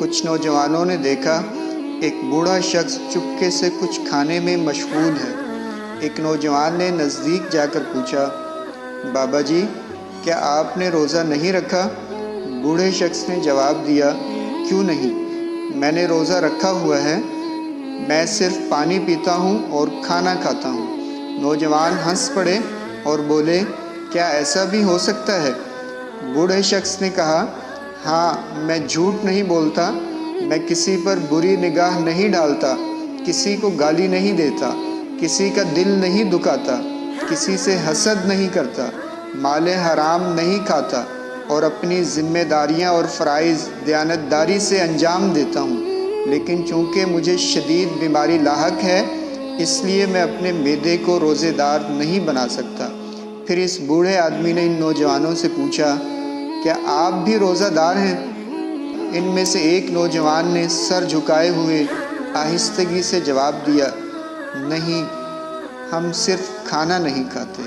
کچھ نوجوانوں نے دیکھا ایک بوڑھا شخص چپکے سے کچھ کھانے میں مشغول ہے۔ ایک نوجوان نے نزدیک جا کر پوچھا، بابا جی کیا آپ نے روزہ نہیں رکھا؟ بوڑھے شخص نے جواب دیا، کیوں نہیں، میں نے روزہ رکھا ہوا ہے، میں صرف پانی پیتا ہوں اور کھانا کھاتا ہوں۔ نوجوان ہنس پڑے اور بولے، کیا ایسا بھی ہو سکتا ہے؟ بوڑھے شخص نے کہا، ہاں، میں جھوٹ نہیں بولتا، میں کسی پر بری نگاہ نہیں ڈالتا، کسی کو گالی نہیں دیتا، کسی کا دل نہیں دکھاتا، کسی سے حسد نہیں کرتا، مال حرام نہیں کھاتا اور اپنی ذمہ داریاں اور فرائض دیانتداری سے انجام دیتا ہوں، لیکن چونکہ مجھے شدید بیماری لاحق ہے اس لیے میں اپنے معدے کو روزے دار نہیں بنا سکتا۔ پھر اس بوڑھے آدمی نے ان نوجوانوں سے پوچھا، کیا آپ بھی روزہ دار ہیں؟ ان میں سے ایک نوجوان نے سر جھکائے ہوئے آہستگی سے جواب دیا، نہیں، ہم صرف کھانا نہیں کھاتے۔